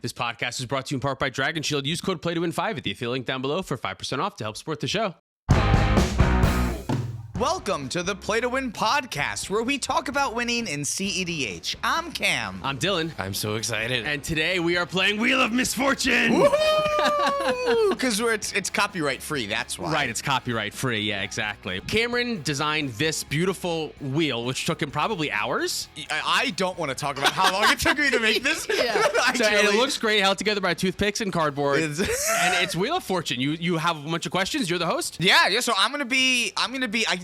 This podcast is brought to you in part by Dragon Shield. Use code PLAY2WIN5 at the affiliate link down below for 5% off to help support the show. Welcome to the Play to Win podcast, where we talk about winning in cEDH. I'm Cam. I'm Dylan. I'm so excited. And today we are playing Wheel of Misfortune. Because it's copyright free, that's why. Right, it's copyright free. Yeah, exactly. Cameron designed this beautiful wheel, which took him probably hours. I don't want to talk about how long it took me to make this. And it looks great, held together by toothpicks and cardboard. And it's Wheel of Fortune. You have a bunch of questions. You're the host. Yeah. So I'm gonna be.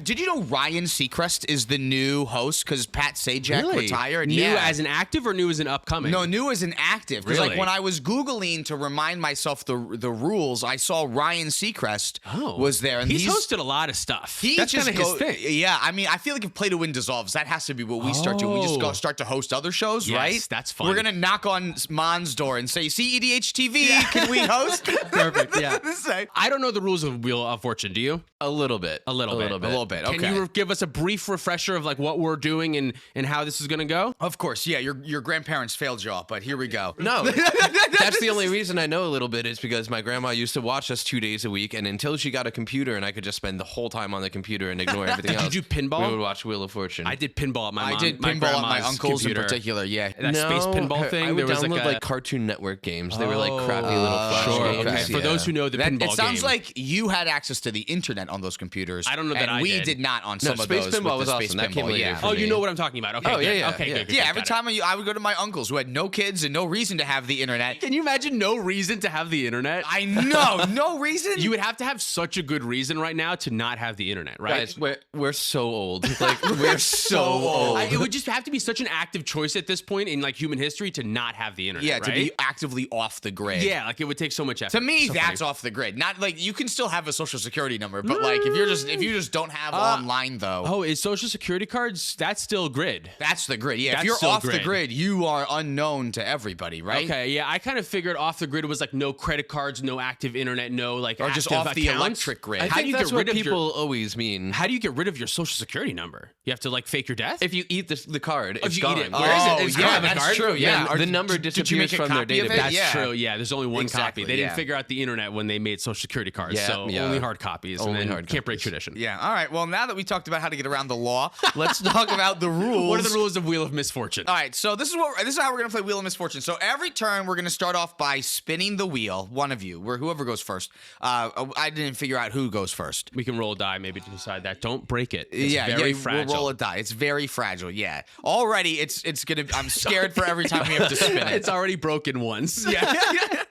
Did you know Ryan Seacrest is the new host because Pat Sajak retired? New as an active or new as an upcoming? No, new as an active. Because Really? like when I was Googling to remind myself the rules, I saw Ryan Seacrest was there, and he's hosted a lot of stuff. That's kind of his thing. Yeah, I mean, I feel like if Play to Win dissolves, that has to be what we start to. We just start to host other shows, Yes, right? that's fun. We're gonna knock on Mon's door and say, "cEDH TV, can we host?" Perfect. Yeah. Say. I don't know the rules of Wheel of Fortune. Do you? A little bit. A little bit. Okay. Can you give us a brief refresher of like what we're doing and how this is going to go? Of course, yeah. Your grandparents failed you all, but here we go. No, that's the only reason I know a little bit is because my grandma used to watch us 2 days a week, and until she got a computer and I could just spend the whole time on the computer and ignore everything else. Did you pinball? We would watch Wheel of Fortune. I did pinball at my mom. I did my pinball at my grandma's uncle's computer. in particular. Yeah. That space pinball thing. I would there was download like Cartoon Network games. They were like crappy little flash Sure. games. Okay. For those who know the pinball It sounds game. like you had access to the internet on those computers. I don't know that and I we did. did not on some of Space those. Pinball with the was space awesome. That came pinball, later yeah. for Oh, me. you know what I'm talking about. Okay. Oh, good. yeah, yeah, Okay. yeah. Good. Yeah, every Got it. time I would go to my uncle's who had no kids and no reason to have the internet. Can you imagine no reason to have the internet? I know, no reason. You would have to have such a good reason right now to not have the internet, right? Guys, we're so old. Like we're so old. It would just have to be such an active choice at this point in like human history to not have the internet. yeah, right? to be actively off the grid. Yeah, like it would take so much effort. To me, So that's funny. off the grid. Not like you can still have a social security number, but like if you just don't have online though. Oh, is social security cards? That's still grid. That's the grid. Yeah, That's if you're still off the grid. grid, you are unknown to everybody, right? Okay, yeah, I kind of figured off the grid was like no credit cards, no active internet, no like Or active just off the accounts. electric grid. I How think do you that's get rid what of people your? always mean. How do you get rid of your social security number? You have to like fake your death. If you eat the card, If it's you gone. eat it, where is it? It's yeah, gone. that's card? true. Yeah, Then the number did you disappears make a from their copy of it? database. That's Yeah. true. Yeah, there's only one Exactly, copy. They didn't yeah. figure out the internet when they made social security cards, Yeah, so yeah. only hard copies. Only and then hard can't break copies. tradition. Yeah. All right. Well, now that we talked about how to get around the law, let's talk about the rules. What are the rules of Wheel of Misfortune? All right, so this is how we're gonna play Wheel of Misfortune. So every turn we're gonna start off by spinning the wheel. One of you, whoever goes first. I didn't figure out who goes first. We can roll a die maybe to decide that. Don't break it. It's very fragile. We'll roll a die. It's very fragile. Yeah. Already, it's gonna. I'm scared for every time we have to spin it. It's already broken once. yeah.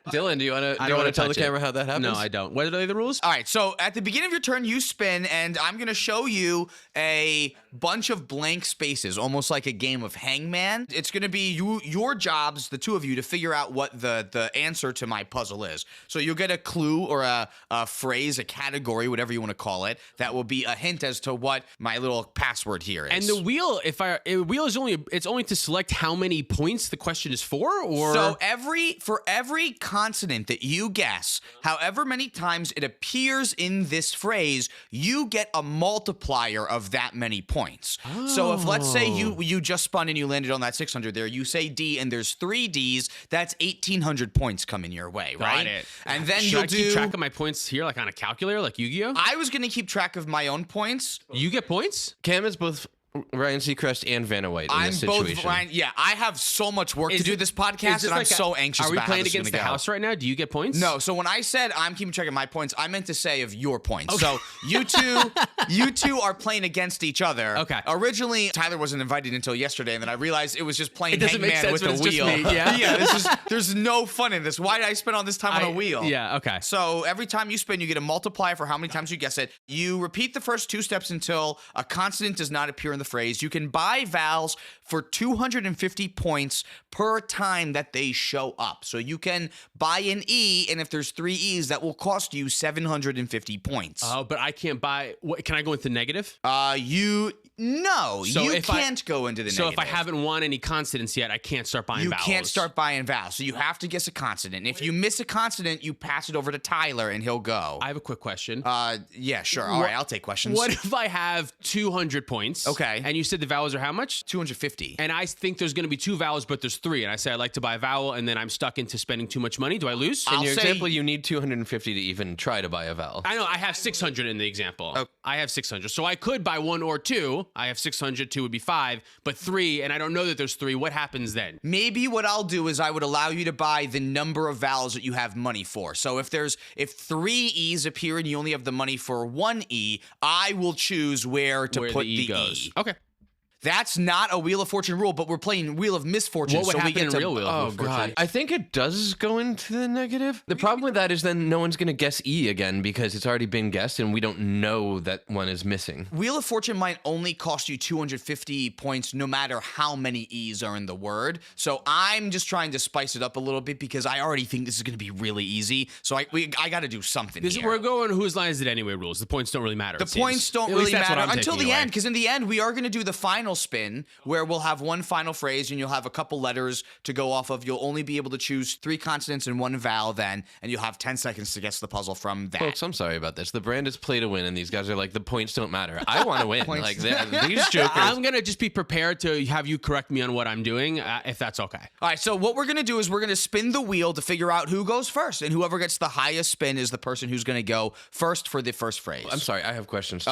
Dylan, do you want I to don't wanna tell the touch it. camera how that happens? No, I don't. What are the rules? All right, so at the beginning of your turn, you spin, and I'm going to show you a bunch of blank spaces, almost like a game of hangman. It's going to be your jobs, the two of you, to figure out what the answer to my puzzle is. So you'll get a clue or a phrase, a category, whatever you want to call it, that will be a hint as to what my little password here is. And the wheel, wheel is only to select how many points the question is for, or So for every consonant that you guess, however many times it appears in this phrase, you get a multiplier of that many points. So if let's say you just spun and you landed on that 600 there, you say D and there's 3 Ds, that's 1,800 points coming your way, right? Got it. And then Should you'll I keep track of my points here, like on a calculator, like Yu-Gi-Oh? I was going to keep track of my own points. You get points? Cam is both Ryan Seacrest and Vanna White in I'm this both situation. Ryan. Yeah, I have so much work to Is do it- this Is podcast, this and I'm like so anxious Are we about how playing this is against the gonna go. house right now? Do you get points? No, so when I said I'm keeping track of my points, I meant to say of your points. So you two are playing against each other. Okay. Originally, Tyler wasn't invited until yesterday, and then I realized it was just playing It doesn't make hangman sense with when a it's just wheel. me, yeah. yeah. There's no fun in this. Why did I spend all this time on a wheel? Yeah, okay. So every time you spin, you get a multiplier for how many times you guess it. You repeat the first 2 steps until a consonant does not appear in the phrase. You can buy vowels for 250 points per time that they show up. So you can buy an E, and if there's 3 E's, that will cost you 750 points. Oh, but I can't buy. Can I go into negative? You if can't go into the So negative. if I haven't won any consonants yet, I can't start buying You vowels. can't start buying vowels, so you have to guess a consonant. If you miss a consonant, you pass it over to Tyler, and he'll go. I have a quick question. Yeah, sure. All right, I'll take questions. What if I have 200 points? Okay. Okay. And you said the vowels are how much? 250. And I think there's going to be 2 vowels, but there's 3. And I say I'd like to buy a vowel, and then I'm stuck into spending too much money. Do I lose? In I'll your say- example, you need 250 to even try to buy a vowel. I know I have 600 in the example. Oh. I have 600. So I could buy 1 or 2. I have 600, 2 would be 5, but 3, and I don't know that there's 3. What happens then? Maybe what I'll do is I would allow you to buy the number of vowels that you have money for. So if 3 E's appear and you only have the money for 1 E, I will choose where to Where put the E goes. E. Okay. That's not a Wheel of Fortune rule, but we're playing Wheel of Misfortune. What would so we happen get in to, real Wheel of Oh, Misfortune? God. I think it does go into the negative. The problem with that is then no one's going to guess E again because it's already been guessed and we don't know that one is missing. Wheel of Fortune might only cost you 250 points no matter how many E's are in the word. So I'm just trying to spice it up a little bit because I already think this is going to be really easy. So I got to do something here. We're going whose line is it anyway rules. The points don't really matter. The points don't really matter until the end, because in the end, we are going to do the final spin where we'll have one final phrase and you'll have a couple letters to go off of. You'll only be able to choose 3 consonants and 1 vowel then, and you'll have 10 seconds to guess the puzzle from that. Folks, I'm sorry about this. The brand is play to win, and these guys are like, the points don't matter. I want to win. Like, these jokers. I'm going to just be prepared to have you correct me on what I'm doing, if that's okay. All right, so what we're going to do is we're going to spin the wheel to figure out who goes first, and whoever gets the highest spin is the person who's going to go first for the first phrase. I'm sorry, I have questions too.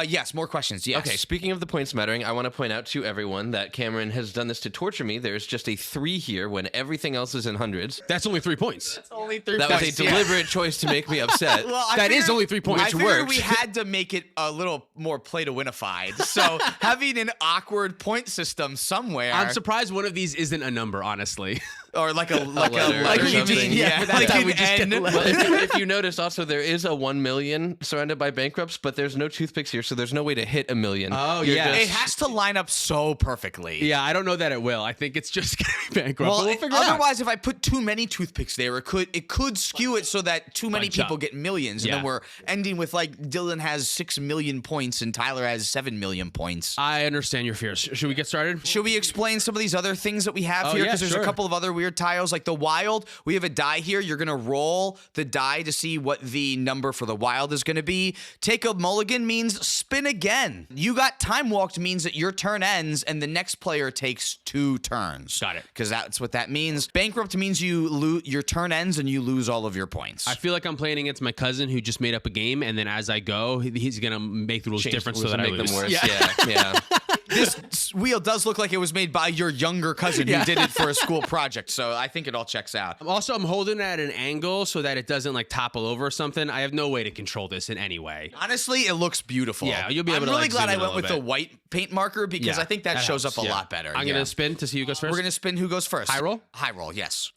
Yes, more questions, yes. Okay, speaking of the points mattering, I want to point out to everyone that Cameron has done this to torture me. There's just a 3 here when everything else is in hundreds. That's only 3 points. Only 3 That was a deliberate choice to make me upset. That is only 3 points. I figured works. we had to make it a little more play-to-winified. So having an awkward point system somewhere. I'm surprised one of these isn't a number, honestly. Or like a letter letter or you something. mean, Yeah, yeah, like that an we just get N. the Well, if you notice, also there is a 1 million surrounded by bankrupts, but there's no toothpicks here, so there's no way to hit a million. Oh, You're yeah. just- It has to line up so perfectly. Yeah, I don't know that it will. I think it's just going to be bankrupt. Well, but we'll figure it out. otherwise, if I put too many toothpicks there, it could skew it so that too many Bunch people up. get millions, and then Yeah. we're ending with like Dylan has 6 million points and Tyler has 7 million points. I understand your fears. Should we get started? Should we explain some of these other things that we have Oh, here? yeah, Because there's sure. a couple of other weird tiles, like the wild. We have a die here. You're gonna roll the die to see what the number for the wild is gonna be. Take a mulligan means spin again. You got time walked means that your turn ends and the next player takes 2 turns. Got it. Because that's what that means. Bankrupt means your turn ends and you lose all of your points. I feel like I'm playing against my cousin who just made up a game, and then as I go, he's going to make the rules Change different the so rules that I and make lose. them worse. Yeah. This wheel does look like it was made by your younger cousin who did it for a school project, so I think it all checks out. Also, I'm holding it at an angle so that it doesn't like topple over or something. I have no way to control this in any way. Honestly, it looks beautiful. Yeah, you'll be able I'm to, really like, glad zoom I in a went with little the bit. white paint marker because Yeah, I think that shows helps, up a yeah. lot better. I'm yeah. going to spin to see who goes first. We're gonna spin who goes first. High roll? High roll, yes.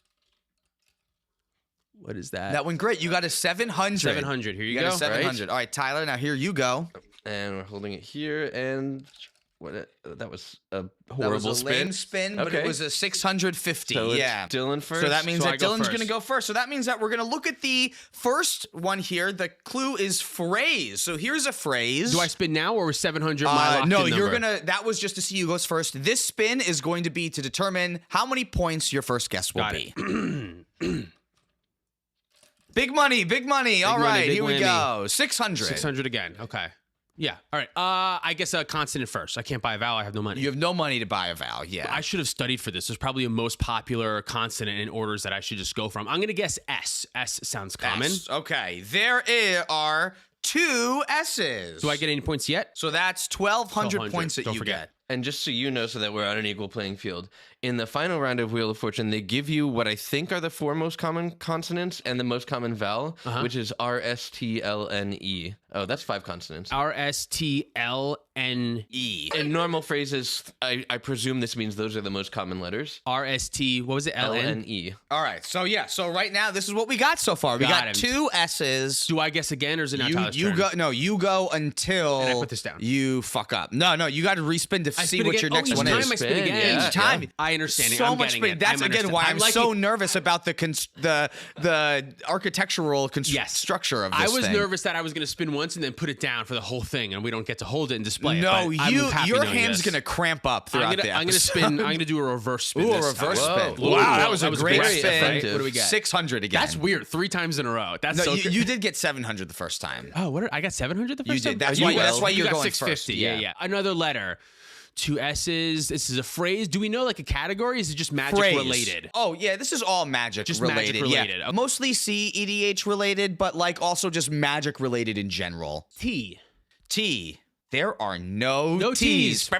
What is that? That went great. You got a 700. 700. Here you got go. a 700. All right, Tyler. Now here you go. And we're holding it here, and that was a That horrible was a lame spin, but it Okay. was a 650. So it's yeah. Dylan first. So that means So I that go Dylan's first. going to go first. So that means that we're going to look at the first one here. The clue is phrase. So here's a phrase. Do I spin now or 700 my locked No, in you're number? gonna. That was just to see who goes first. This spin is going to be to determine how many points your first guess will Got be. Big money, big money. All money, right, big here we whammy. go. 600. 600 again. Okay. Yeah. All right. I guess a consonant first. I can't buy a vowel. I have no money. You have no money to buy a vowel. Yeah. I should have studied for this. There's probably a most popular consonant in orders that I should just go from. I'm going to guess S. S sounds common. S. Okay. There are 2 S's. Do I get any points yet? So that's 1,200 1,200. points that Don't you forget. get. And just so you know, so that we're on an equal playing field, in the final round of Wheel of Fortune, they give you what I think are the 4 most common consonants and the most common vowel, which is R, S, T, L, N, E. Oh, that's 5 consonants. R-S-T-L-N-E. In normal phrases, I presume this means those are the most common letters. R-S-T, what was it? L, L-N? N, E. All right. So yeah. So right now, this is what we got so far. We Got got him. 2 S's. Do I guess again or is it now Tyler's You turn? go. No, you go until And I put this down. you fuck up. No, you got to respin to I see spin what again? your next each one time is. I spin again. Yeah, Each time. yeah. I understand it. So I'm much getting spin. it. That's I'm again why I'm liking- so nervous about the architectural Yes. structure of this I was thing. nervous that I was going to spin once and then put it down for the whole thing, and we don't get to hold it and just display it. No, but I'm happy your knowing hand's this. gonna cramp up throughout the episode. I'm gonna spin. I'm gonna do a reverse spin. Ooh, a this reverse time. spin. Whoa. Wow, that was a great very spin. effective. What do we get? 600 again. That's weird. 3 times in a row. That's No, so. you did get 700 the first time. Oh, I got 700 the first You time. did. That's You why- well. that's why You you're got going 650. first. Yeah, Yeah. yeah. Another letter. 2 S's. This is a phrase. Do we know like a category? Is it just magic Phrase. related? Oh yeah, this is all magic Just related. magic related. Yeah. Okay. Mostly cEDH related, but like also just magic related in general. T. T. There are no T's. T's.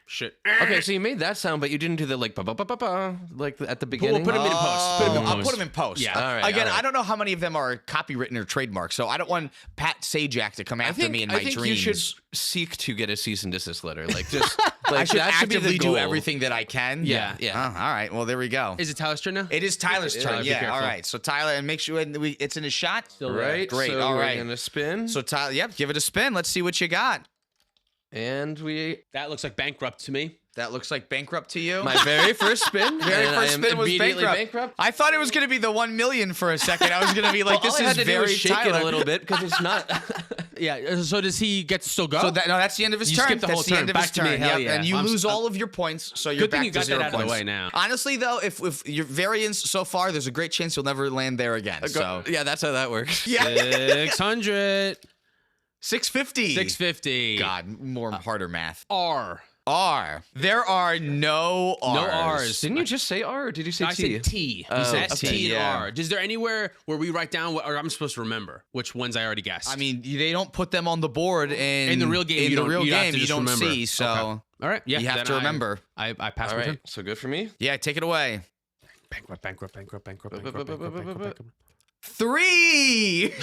Shit. Okay, so you made that sound, but you didn't do the like ba ba ba ba ba like at the beginning. We'll put 'em in post. Put 'em in I'll post. put them in post. Yeah. All right, Again, all right. I don't know how many of them are copywritten or trademarked, so I don't want Pat Sajak to come after me in my I think dreams. you should seek to get a cease and desist letter. Like just like I should that should be actively the do goal. everything that I can. Yeah, yeah. Oh, all right. Well, there we go. Is it Tyler's turn now? It is Tyler's turn. Be Yeah. careful. All right. So Tyler, and make sure it's in his shot. Right. Great. So All we're right. gonna spin. So Tyler, yep. Give it a spin. Let's see what you got. And That looks like bankrupt to me. That looks like bankrupt to you. my very first spin. very and first I am spin was immediately bankrupt. I thought it was going to be the 1 million for a second. I was going to be like, Well, this all I is had to do very was shake Tyler. it a little bit because it's not. Yeah. So does he get to still go? So that's the end of his You turn. skipped the That's whole the turn. end of Back his to me. turn. Hell Yep. yeah. And you I'm lose s- all of your points, so you're Good thing back you to got 0 that out of points. the way now. Honestly, though, if your variance so far, there's a great chance you'll never land there again. So Yeah, that's how that works. yeah, 600. 650. 650. God, more harder math. R. R. There are no R's. No R's. Didn't you just say R or did you say I T? said T. Oh, You said okay, T and yeah. R. Is there anywhere where we write down what, or I'm supposed to remember which ones I already guessed? I mean, they don't put them on the board in the real game, In you the don't- real you have game, to you just don't remember. see. So Okay. All right. Yeah. you have then to remember. I passed All my turn. right, so good for me. Yeah, take it away. Bankrupt. 3.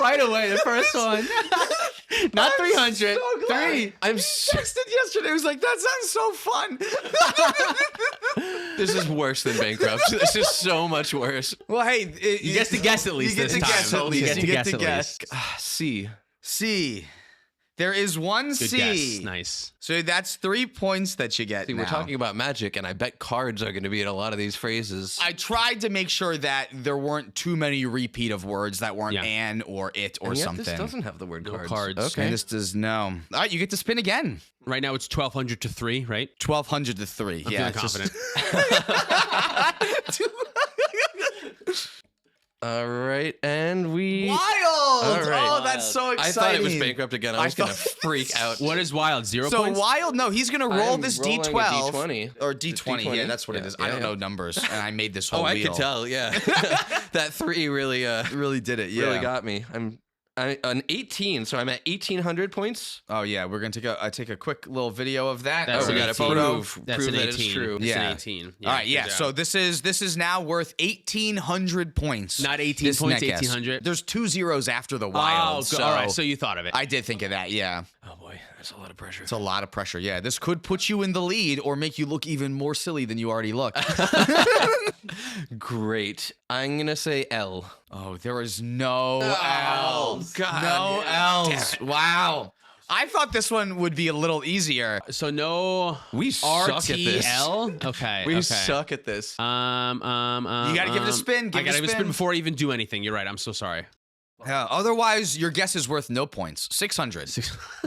Right away, the first one. Not 300. 3. I'm so, Texted yesterday. It was like, that sounds so fun. this is worse than bankrupt. This is so much worse. Well, hey, You get to guess at least You get this to time. guess at least. You get to guess at least. C. C. There is one Good C. guess. Nice. So that's 3 points that you get. See, now. we're talking about magic, and I bet cards are going to be in a lot of these phrases. I tried to make sure that there weren't too many repeat of words that weren't Yeah. an or it or and yet something. This doesn't have the word No cards. cards. Okay. And this does no. All right, you get to spin again. Right now it's 1200 to 3, right? 1200 to 3. I'm yeah, feeling it's just- confident. All right, and we. Wild! right. Oh, that's so I exciting. thought it was bankrupt again. I was going to thought- freak out. What is wild? 0 So points? Wild, no, he's gonna roll I'm this rolling a D12 D20. or It's D20. D20? Yeah, that's what it Yeah, is. yeah, I don't yeah. know numbers, and I made this whole Oh, I wheel. could tell. Yeah, that 3 really, Really did it. Yeah. really got me. I'm an 18, so I'm at 1800 points. Oh yeah, we're gonna take a quick little video of that. That's Oh, we an got to 18. prove That's an that 18. it's true. It's Yeah. an 18. All right, yeah. good So job. this is now worth 1,800 points. Not 18 This points, net guess. 1800. There's 2 zeros after the wild. Oh, so all right. So you thought of it. I did think of that. Yeah, Oh boy, that's a lot of pressure. it's a lot of pressure. Yeah, this could put you in the lead or make you look even more silly than you already look. Great. I'm gonna say L. Oh, there is no L's. God. No L's. Wow. I thought this one would be a little easier. So no We suck at this. RTL. Okay. We okay. suck at this. You gotta give it a spin. Give I it gotta a give it a spin. spin before I even do anything. You're right. I'm so sorry. Otherwise, your guess is worth no points. 600.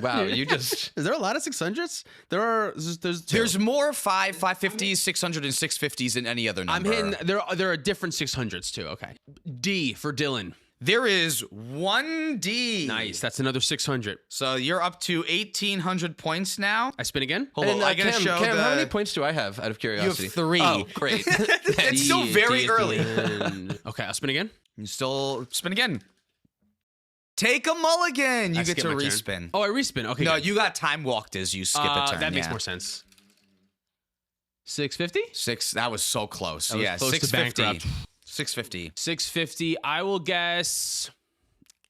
Wow, you just. Is there a lot of 600s? There's two. There's more 550s, 600, and 650s than any other I'm number. hitting. There are different 600s too. Okay. D for Dylan. There is 1D. Nice. That's another 600. So you're up to 1,800 points now. I spin again. Hold on, I gotta Cam, show Cam, the. how many points do I have out of curiosity? 3. Oh, great. It's still very early. Okay. I'll spin again. You still spin again. Take a mulligan. You I get skip to my turn. respin. Oh, I respin. Okay. No, good. you got time walked as you skip a turn. That makes yeah. more sense. 650. 6. That was so close. That was Yeah, close to 650. bankrupt. 650. 650. I will guess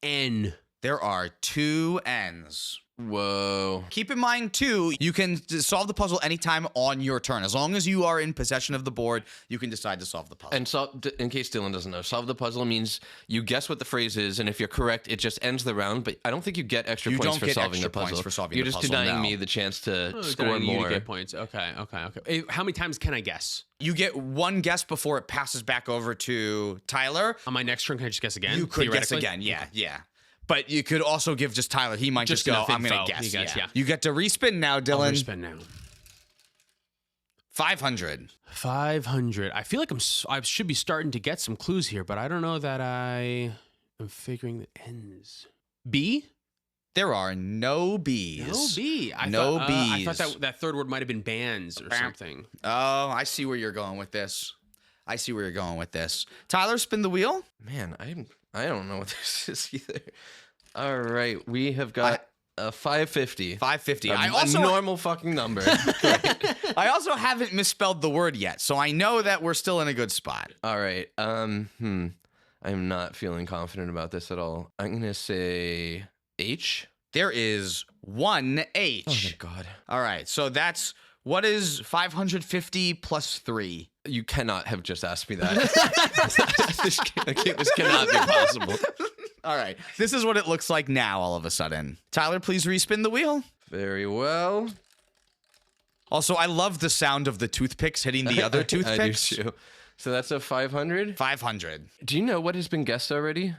N. There are 2 N's. Whoa. Keep in mind, too, you can solve the puzzle anytime on your turn. As long as you are in possession of the board, you can decide to solve the puzzle. And in case Dylan doesn't know, solve the puzzle means you guess what the phrase is, and if you're correct, it just ends the round. But I don't think you get extra points for solving the puzzle. You're just denying me the chance to score more. You get points. Okay. Hey, how many times can I guess? You get one guess before it passes back over to Tyler. On my next turn, can I just guess again? You could guess again. Yeah. But you could also give just Tyler. He might just go, I'm going to guess. Yeah. You get to respin now, Dylan. I'll respin now. 500. 500. I feel like I should be starting to get some clues here, but I don't know that I am figuring the ends. B? There are no B's. No B. I thought that third word might have been bands or something. Oh, I see where you're going with this. Tyler, spin the wheel. Man, I don't know what this is either. All right, we have got a 550. 550. A normal fucking number. I also haven't misspelled the word yet, so I know that we're still in a good spot. All right. I'm not feeling confident about this at all. I'm gonna say H. There is one H. Oh my god. All right, so what is 550 plus 3? You cannot have just asked me that. This cannot be possible. All right. This is what it looks like now all of a sudden. Tyler, please respin the wheel. Very well. Also, I love the sound of the toothpicks hitting the other toothpicks. I do too. So that's a 500? 500. Do you know what has been guessed already?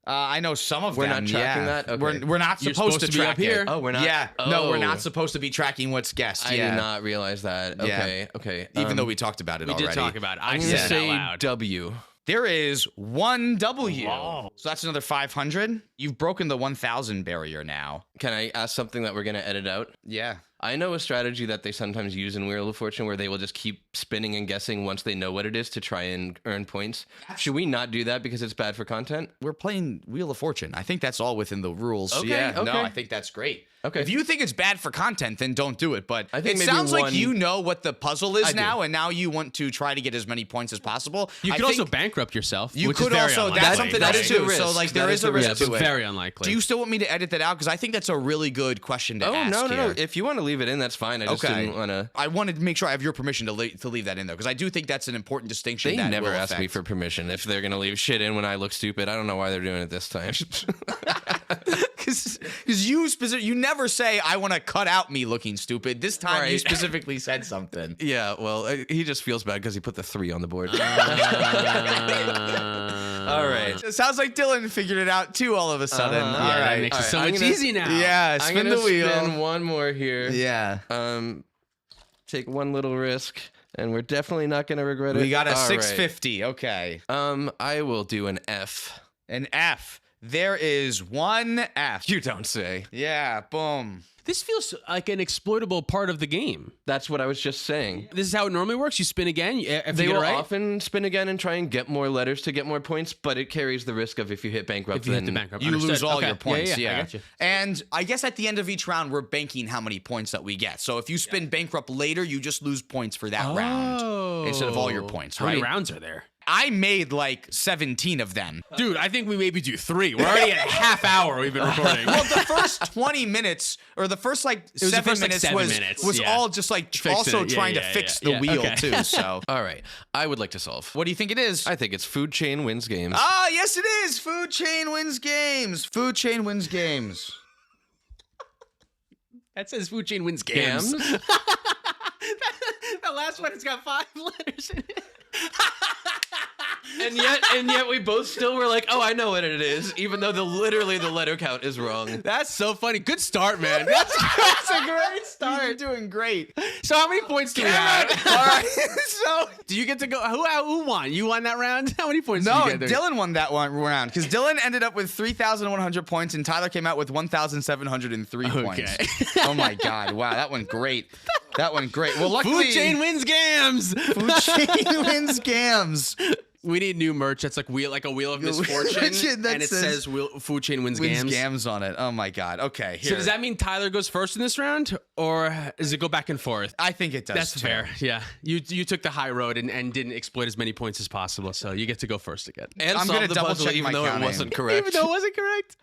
I know some of them. We're not tracking that? Okay. We're not supposed to track be up here. it. Oh, we're not? Yeah. Oh. No, we're not supposed to be tracking what's guessed. I did not realize that. Okay. Okay. Even though we talked about it already. We did talk about it. I'm said going to it say out loud. W. There is one W. Wow. So that's another 500. You've broken the 1,000 barrier now. Can I ask something that we're going to edit out? Yeah. I know a strategy that they sometimes use in Wheel of Fortune where they will just keep spinning and guessing once they know what it is to try and earn points. Should we not do that because it's bad for content? We're playing Wheel of Fortune. I think that's all within the rules. Okay, Yeah. okay. No, I think that's great. Okay. If you think it's bad for content, then don't do it. But I think it maybe sounds like one- you know what the puzzle is I do. now, and now you want to try to get as many points as possible. You I could also think bankrupt yourself. You which could is very also. unlikely. That's something that else is the too. So risk. like That there is is a the risk risk. to It's it. very unlikely. Do you still want me to edit that out? Because I think that's a really good question to ask no. here. If you want to leave it in, that's fine. I just didn't want to. I wanted to make sure I have your permission to leave that in there because I do think that's an important distinction. They that never will ask me affect. for permission if they're going to leave shit in when I look stupid. I don't know why they're doing it this time. Because you never say I want to cut out me looking stupid. This time you Right. specifically said something. Yeah, well, he just feels bad because he put the 3 on the board. All right. It sounds like Dylan figured it out too. All of a sudden. Yeah, All that right. makes it All so right, much I'm gonna- easy now. Yeah. I'm Spin gonna the wheel. spin one more here. Yeah. Take one little risk, and we're definitely not going to regret it. We got a All right. 650. Okay. I will do an F. An F. There is one F. You don't say. Yeah. Boom. This feels like an exploitable part of the game. That's what I was just saying. This is how it normally works. You spin again. If They you get will it right, often spin again and try and get more letters to get more points, but it carries the risk of if you hit bankrupt, if you hit then the bankrupt, You Understood. lose all Okay. your points. Yeah, I got you. And I guess at the end of each round, we're banking how many points that we get. So if you spin bankrupt later, you just lose points for that round instead of all your points, How right? many rounds are there? I made like 17 of them. Dude, I think we maybe do 3. We're already at a half hour we've been recording. Well, the first 20 minutes or the first like was the 7 first, like, minutes 7 was minutes, was yeah. all just like Fixing also it. Yeah, trying yeah, to fix yeah. the Yeah, wheel okay. too. So all right. I would like to solve. what do you think it is? I think it's food chain wins games. Ah, yes, it is. Food chain wins games. Food chain wins games. That says food chain wins games. Gams? The last one has got 5 letters in it. and yet we both still were like, oh, I know what it is, even though literally the letter count is wrong. That's so funny. Good start, man. That's a great start. You're doing great. So how many points do we have? All right. So Do you get to go? Who won? You won that round? How many points no, did you get there? Dylan won that one round because Dylan ended up with 3,100 points and Tyler came out with 1,703 points. Oh my God! Wow, that went great. That went great. Well, luckily, Food chain wins games. Food chain wins games. We need new merch that's like a wheel of misfortune, and it says Food Chain wins games. Gams on it. Oh my god. Okay. Here. So does that mean Tyler goes first in this round, or does it go back and forth? I think it does. That's too. fair. Yeah, you took the high road and didn't exploit as many points as possible, so you get to go first again. And I'm solve gonna the double puzzle check even my though it counting. wasn't correct. Even though it wasn't correct.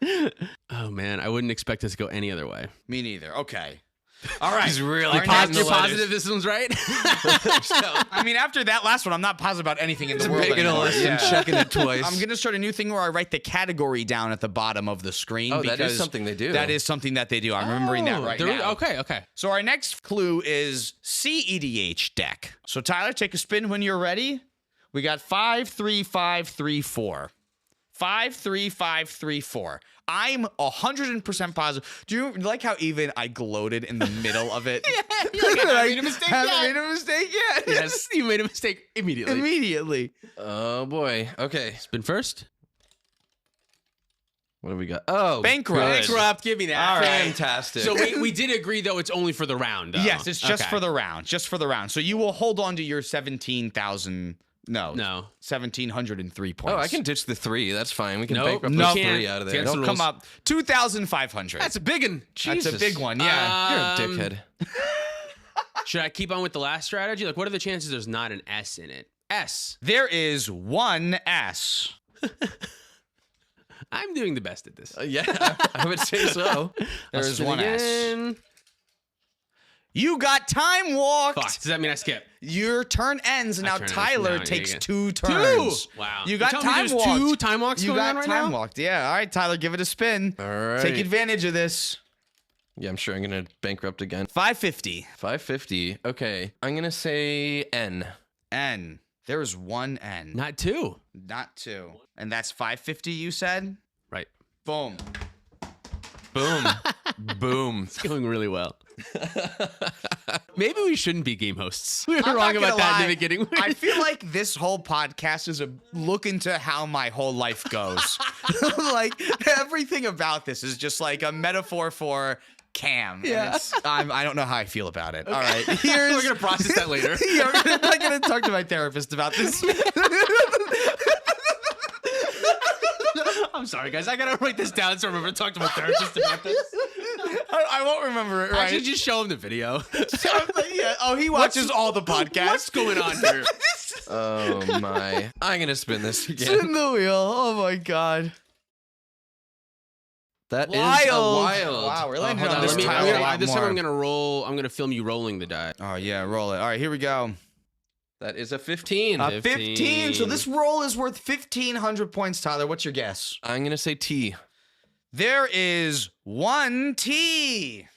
Oh man, I wouldn't expect us to go any other way. Me neither. Okay. All right. He's really Our positive. You're positive this one's right? I mean, after that last one, I'm not positive about anything in the world Making a anymore. list and checking it twice. I'm gonna start a new thing where I write the category down at the bottom of the screen. Oh, that is because something they do. That is something that they do. I'm remembering that right now. Okay. So our next clue is cEDH deck. So Tyler, take a spin when you're ready. We got 5, 3, 5, 3, 4. 5, 3, 5, 3, 4. I'm 100% positive. Do you like how even I gloated in the middle of it? Yeah, you're like, I made a mistake Haven't yet. made a mistake yet. Yes, you made a mistake immediately. Immediately. Oh boy. Okay. Spin first. What do we got? Oh, Bankrupt. good. Bankrupt, give me that. All right. Fantastic. So we did agree, though, it's only for the round. Though. Yes, it's just Okay. for the round. Just for the round. So you will hold on to your 17,000. No. 1,703 points. Oh, I can ditch the 3. That's fine. We can Nope. bankrupt No. those Can't. 3 out of there. Can't. It'll the come rules. up 2,500. That's a big one. That's a Jesus. big one. Yeah. You're a dickhead. Should I keep on with the last strategy? Like, what are the chances there's not an S in it? S. There is one S. I'm doing the best at this. Yeah, I would say so. There I'll is spin one S. again. You got time walked. Fuck. Does that mean I skip? Your turn ends, and now turn ends. Tyler No, takes you get- 2 turns. Wow. You got You're telling me time there's walked. 2 time walks You going got on right time now? walked. Yeah. All right, Tyler, give it a spin. All right. Take advantage of this. Yeah, I'm sure I'm going to bankrupt again. 550. 550. Okay. I'm going to say N. N. There is one N. Not 2. Not 2. And that's 550, you said? Right. Boom. Boom. Boom. It's going really well. Maybe we shouldn't be game hosts. We were I'm wrong not about gonna that in lie. the beginning. I feel like this whole podcast is a look into how my whole life goes. Like everything about this is just like a metaphor for Cam. Yeah. I don't know how I feel about it. All right. We're going to process that later. Yeah, I'm going to talk to my therapist about this. I'm sorry, guys. I got to write this down so I remember to talk to my therapist about this. I won't remember it right. Actually, just show him the video. Yeah. Oh, he watches all the podcasts. What's going on here? Oh, my. I'm going to spin this again. Spin the wheel. Oh, my God. That is Wild. a wild. Wow, we're landing Hold on on. this Let me, tile a lot this time more. I'm going to roll. I'm going to film you rolling the die. Oh, yeah, roll it. All right, here we go. That is a 15. 15. So this roll is worth 1,500 points, Tyler. What's your guess? I'm going to say T. There is one T.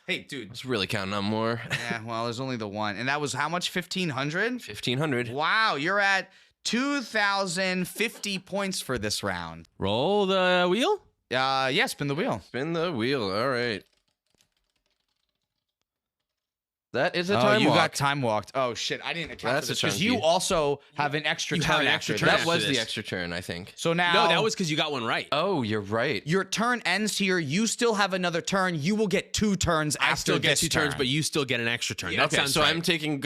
Hey, dude. I was really counting on more. Yeah, well, there's only the one. And that was how much? 1,500? 1,500. Wow, you're at 2,050 points for this round. Roll the wheel. Yeah, spin the wheel. Spin the wheel. All right. That is a Oh, time you walk. got time walked. Oh, shit. I didn't account That's for this a because you chunky. also have an extra You turn have an after extra turn this. That after was the this. extra turn, I think. So now... No, that was because you got one right. Oh, you're right. Your turn ends here. You still have another turn. You will get 2 turns after I still get this 2 turns, turn. but you still get an extra turn. That Okay, sounds so right.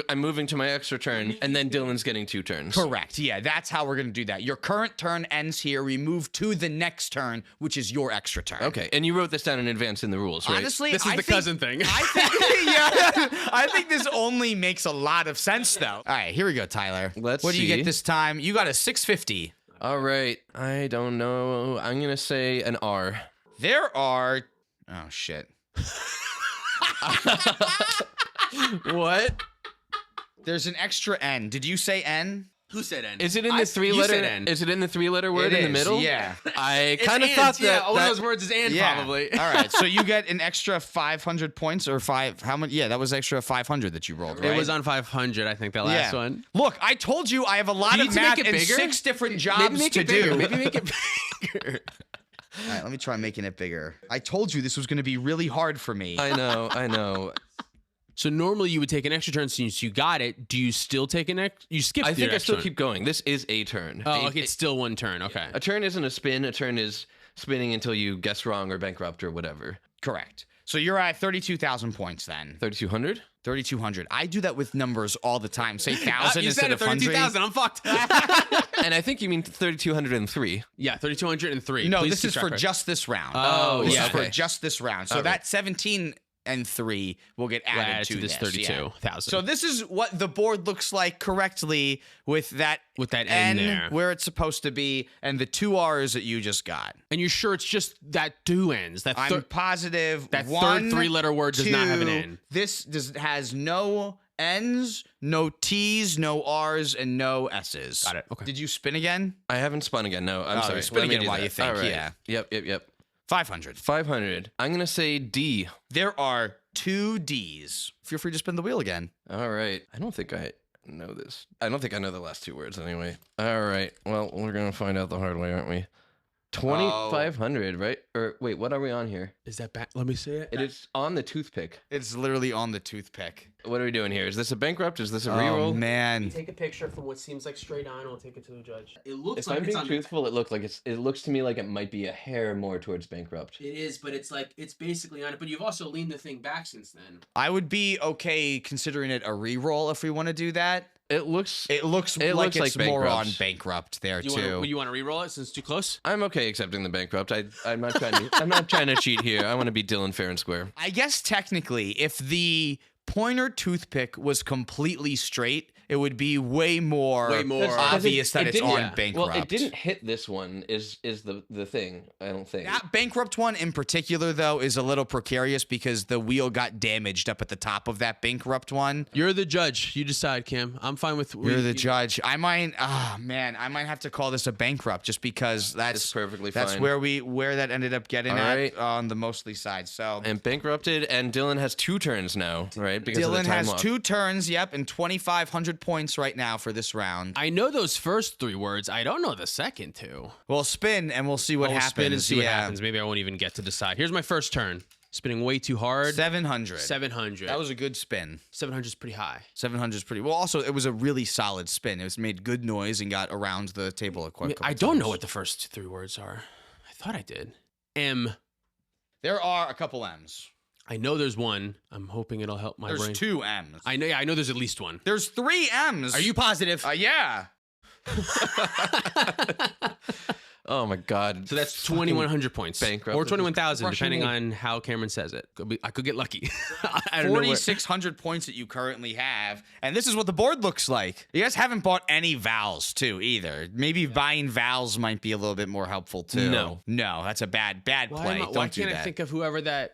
I'm moving to my extra turn, and then Dylan's getting 2 turns. Correct. Yeah, that's how we're going to do that. Your current turn ends here. We move to the next turn, which is your extra turn. Okay, and you wrote this down in advance in the rules, right? Honestly, This is I the think- cousin thing. I think, yeah, I think this only makes a lot of sense, though. All right, here we go, Tyler. Let's What do you see. get this time? You got a 650. All right, I don't know. I'm gonna say an R. There are... Oh, shit. What? There's an extra N. Did you say N? Who said N? Is it in the You 3-letter? said N. Is it in the 3-letter word It in the is, middle? yeah. I It's kind of and, thought yeah, that. one of that- those words is and probably. All right, so you get an extra 500 points or 5... How much? Yeah, that was extra 500 that you rolled, right? It was on 500, I think, the last one. Look, I told you I have a lot Do you of need to math make it and bigger? 6 different jobs Maybe make to it bigger. do. Maybe make it bigger. All right, let me try making it bigger. I told you this was going to be really hard for me. I know. So normally you would take an extra turn since you got it. Do you still take an extra? You skip I think I still turn. keep going. This is a turn. Oh, okay. It's still one turn. Okay. A turn isn't a spin. A turn is spinning until you guess wrong or bankrupt or whatever. Correct. So you're at 32,000 points then. 3,200? 3,200. I do that with numbers all the time. Say 1,000 You said instead it, of 100. 32,000. I'm fucked. And I think you mean 3,203. Yeah, 3,203. No, Please this keep is track for of it. just this round. Oh, This yeah, is for okay. just this round. So All right. that 17 and 3 will get added Add to to this this. Yeah. 32,000. So this is what the board looks like correctly with that N there. where it's supposed to be and the 2 R's that you just got. And you're sure it's just that 2 N's? That I'm positive that one, third 3-letter word does not have an 2, N. This has no N's, no T's, no R's, and no S's. Got it. Okay. Did you spin again? I haven't spun again. No, I'm sorry. spin Let me again do while that. you think, All right. yeah. Yep. 500. 500. I'm going to say D. There are 2 D's. Feel free to spin the wheel again. All right. I don't think I know this. I don't think I know the last 2 words anyway. All right. Well, we're going to find out the hard way, aren't we? 2,500, right? Or wait, what are we on here? Is that back? Let me see it. It is on the toothpick. It's literally on the toothpick. What are we doing here? Is this a bankrupt? Is this a Oh, reroll? man. Take a picture from what seems like straight on. We'll take it to the judge. It looks If I'm being truthful, it looks to me like it might be a hair more towards bankrupt. It is, but it's basically on it. But you've also leaned the thing back since then. I would be okay considering it a re-roll if we want to do that. It looks It looks It like looks it's like more on bankrupt. bankrupt there You too. want to re-roll it since it's too close? I'm okay accepting the bankrupt. I'm not trying to cheat here. I want to be Dylan fair and square. I guess technically, if the pointer toothpick was completely straight, it would be way more obvious that it's on bankrupt. Well, it didn't hit this one. Is the thing? I don't think. That bankrupt one in particular, though, is a little precarious because the wheel got damaged up at the top of that bankrupt one. You're the judge. You decide, Kim. I'm fine with. You're the judge. I might have to call this a bankrupt just because It's perfectly that's fine. where that ended up getting All at right. on the mostly side. So And bankrupted, and Dylan has 2 turns now, right? Because of the Dylan time has lock. 2 turns, yep, and 2,500 points right now for this round. I know those first 3 words. I don't know the second 2. We'll spin and we'll see what We'll happens. spin and see what Yeah. happens. Maybe I won't even get to decide. Here's my first turn. Spinning way too hard. 700. 700. That was a good spin. 700 is pretty high. 700 is pretty well. Also, it was a really solid spin. It was made good noise and got around the table a couple I don't know times. what the first 3 words are. I thought I did. M. There are a couple M's. I know there's one. I'm hoping it'll help my There's brain. 2 M's. I know there's at least one. There's 3 M's. Are you positive? Yeah. Oh my God! So that's 2,100 points. bankrupt. Or 21,000, Crushing depending me. on how Cameron says it. I could get lucky. I don't know where- 4,600 points that you currently have. And this is what the board looks like. You guys haven't bought any vowels, too, either. Maybe buying vowels might be a little bit more helpful, too. No. No, that's a bad play. Why Don't do can't that. I think of whoever that...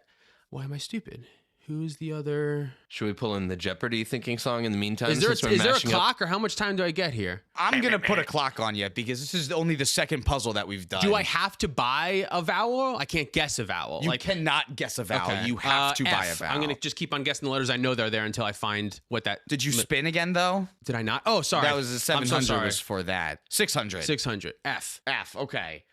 Why am I stupid? Who's the other... Should we pull in the Jeopardy thinking song in the meantime? Is there a since we're mashing up- clock, or how much time do I get here? I'm going to put a clock on you because this is only the second puzzle that we've done. Do I have to buy a vowel? I can't guess a vowel. You cannot guess a vowel. Okay. You have to buy a F. vowel. I'm going to just keep on guessing the letters I know they're there until I find what that... Did you spin again, though? Did I not? Oh, sorry. That was the I'm 700 so sorry. was for that. 600. 600. F. F, okay.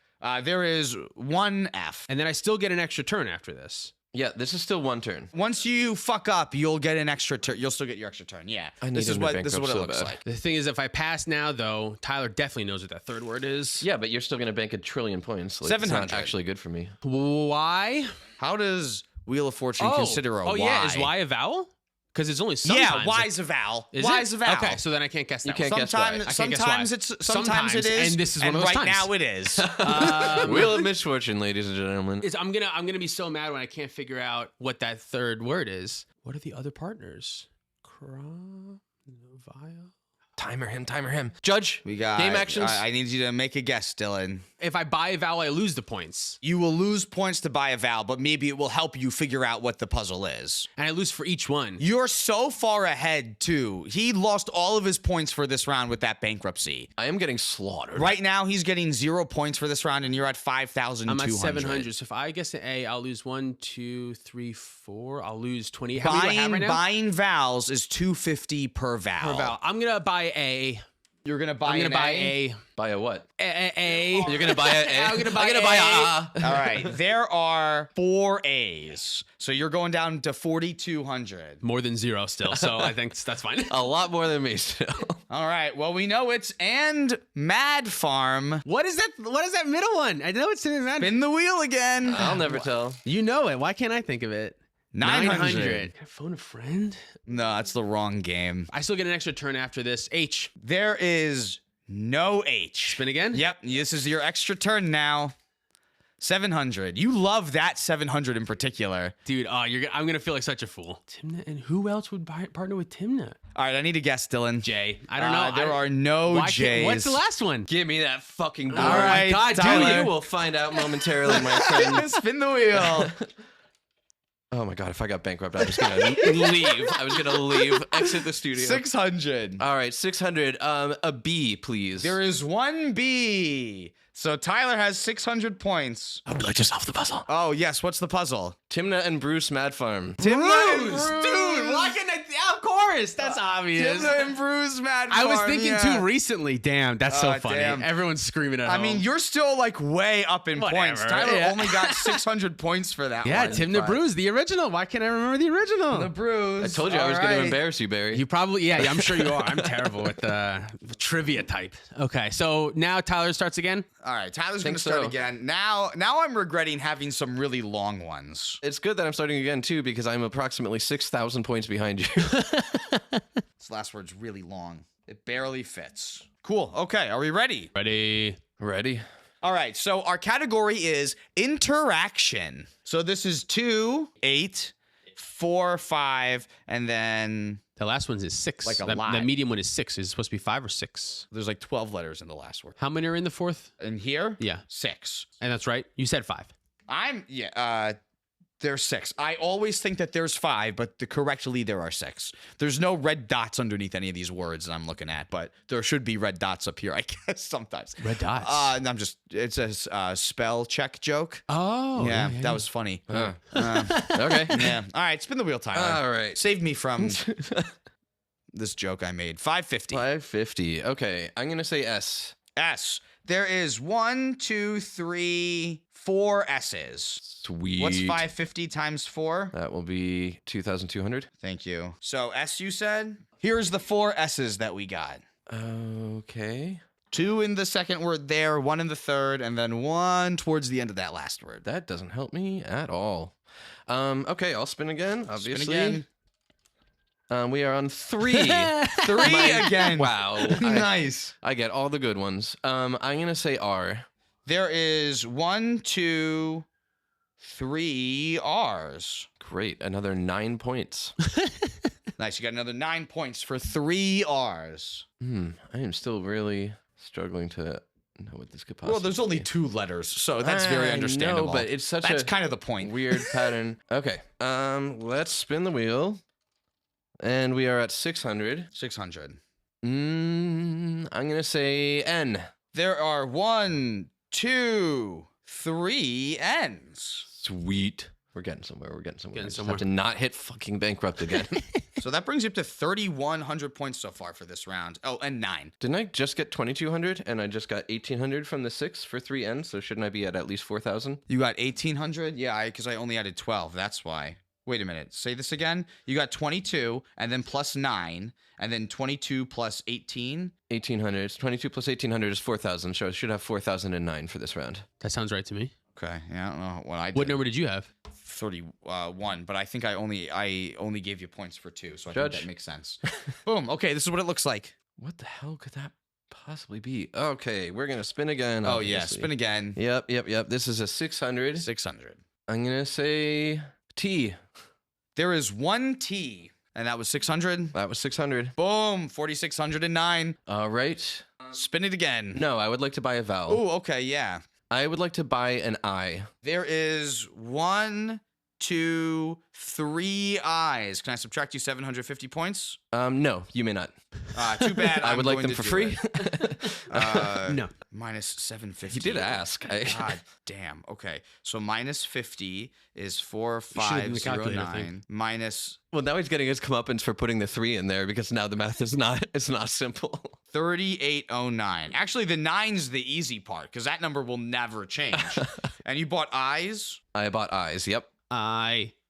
There is 1 F. And then I still get an extra turn after this. Yeah, this is still 1 turn. Once you fuck up, you'll get an extra turn. You'll still get your extra turn. Yeah. I need This is him to what bankrupt it so looks bad. like. The thing is, if I pass now, though, Tyler definitely knows what that 3rd word is. Yeah, but you're still gonna bank 1 trillion points. Like, 700. It's not actually good for me. Y? How does Wheel of Fortune consider a Y? Oh, yeah. Is Y a vowel? Because it's only sometimes. Yeah, Y's a vowel. Is Y's it? a vowel. Okay, so then I can't guess that. You can't one. guess Y. Sometimes, I can't guess sometimes why. it's sometimes it is, and this is one of those right times. now it is. Wheel of Misfortune, ladies and gentlemen. I'm gonna be so mad when I can't figure out what that 3rd word is. What are the other partners? Via. Timer him. Judge, We got game actions. I need you to make a guess, Dylan. If I buy a vowel, I lose the points, You will lose points to buy a vowel, but maybe it will help you figure out what the puzzle is. and I lose for each one. You're so far ahead, too. He lost all of his points for this round with that bankruptcy. I am getting slaughtered. Right now, he's getting 0 points for this round, and you're at I'm 5,200. at 700. So if I guess an A, I'll lose 1, 2, 3, 4. I'll lose 20. How many do I have right now? Buying vowels is $250 per vowel. Per vowel. I'm gonna buy A. You're gonna buy. I'm gonna buy A. Buy a what? A. You're gonna buy a. I'm gonna buy a. All right. There are 4 A's, so you're going down to 4,200. More than 0 still, so I think that's fine. A lot more than me still. All right. Well, we know it's and Mad Farm. What is that? What is that middle one? I know it's in that. Spin the wheel again. I'll never tell. You know it. Why can't I think of it? 900. Can I phone a friend? No, that's the wrong game. I still get an extra turn after this. H. There is no H. Spin again? Yep. This is your extra turn now. 700. You love that 700 in particular. Dude, I'm going to feel like such a fool. Timna, and who else would partner with Timna? All right, I need a guess, Dylan. J. I don't know. There are no J's. What's the last one? Give me that fucking board. All right, God, Tyler. You will find out momentarily, my friend. Spin the wheel. Oh my god, if I got bankrupt, I was gonna leave. I was gonna leave. Exit the studio. 600. All right, 600. A B, please. There is one B. So Tyler has 600 points. I would like to solve the puzzle. Oh, yes. What's the puzzle? Timna and Bruce Mad Farm. Timna and Bruce, Bruce. dude, why can I? Of course, that's obvious. Timna and Bruce Mad I was Farm, thinking yeah. too recently. Damn, that's so funny. Damn. Everyone's screaming at I home. mean, you're still like way up in points. Whatever, Tyler yeah. only got 600 points for that yeah, one. Tim the but- Bruise, the original. Why can't I remember the original? The Bruce. I told you I was going to embarrass you, Barry. You probably, yeah, I'm sure you are. I'm terrible with the trivia type. Okay, so now Tyler starts again. All right, Tyler's going Think to start so. again. Now I'm regretting having some really long ones. It's good that I'm starting again, too, because I'm approximately 6,000 points behind you. This last word's really long. It barely fits. Cool. Okay, are we ready? Ready? Ready? All right, so our category is interaction. So this is 2, 8, 4, 5, and then The last one is 6. Like a the, lot. the medium one is 6. Is it supposed to be 5 or 6? there's like 12 letters in the last word. How many are in the fourth? And here? Yeah, 6. and that's right. You said 5. There's 6. I always think that there's 5, but correctly there are 6. There's no red dots underneath any of these words that I'm looking at, but there should be red dots up here, I guess, sometimes. Red dots. And it's a spell check joke. Oh, yeah, that was funny. Okay. Yeah. All right, spin the wheel, Tyler. All right. Save me from this joke I made. 550. 550. Okay, I'm going to say S. S. There is 1, 2, 3, 4 S's. Sweet. What's 550 times 4? That will be 2,200. Thank you. So S, you said? Here's the 4 S's that we got. Okay. 2 in the second word there, 1 in the third, and then 1 towards the end of that last word. That doesn't help me at all. Okay, I'll spin again, obviously. Spin again. We are on 3. 3 again. Wow. Nice. I get all the good ones. I'm going to say R. There is 1, 2, 3 R's. Great. Another 9 points. Nice. You got another 9 points for 3 R's. I am still really struggling to know what this could possibly Well, there's only be. 2 letters, so that's very understandable. No, but it's such That's a kind of the point. weird pattern. Okay. Let's spin the wheel. And we are at 600. 600. I'm going to say N. There are 1, 2, 3 N's. Sweet. We're getting somewhere. We're getting somewhere. Getting I just somewhere. have to not hit fucking bankrupt again. So that brings you up to 3,100 points so far for this round. Oh, and 9. Didn't I just get 2,200 and I just got 1,800 from the 6 for 3 N? So shouldn't I be at least 4,000? You got 1,800? Yeah, because I only added 12. That's why. Wait a minute. Say this again. You got 22 and then plus 9 and then 22 plus 18. 1,800. 22 plus 1,800 is 4,000. So I should have 4,009 for this round. That sounds right to me. Okay. Yeah, I don't know what I did. What number did you have? 31, but I think I only gave you points for 2, so I Judge. think that makes sense. Boom. Okay, this is what it looks like. What the hell could that possibly be? Okay, we're going to spin again. Oh yeah, obviously. spin again. Yep. This is a 600. 600. I'm going to say T. There is 1 T, and that was 600. That was 600. Boom, 4,609. All right. Spin it again. No, I would like to buy a vowel. Oh, okay, yeah. I would like to buy an I. There is 1, 2, 3 I's. Can I subtract you 750 points? No, you may not. Too bad. I I'm would like going them to for do free. it. No. Minus 750. You did ask. God damn. Okay. So minus 50 is should've done the calculator 4,509 thing. minus Well, now he's getting his comeuppance for putting the 3 in there because now the math is not simple. 3,809. Actually, the 9's the easy part because that number will never change. And you bought I's? I bought I's. Yep.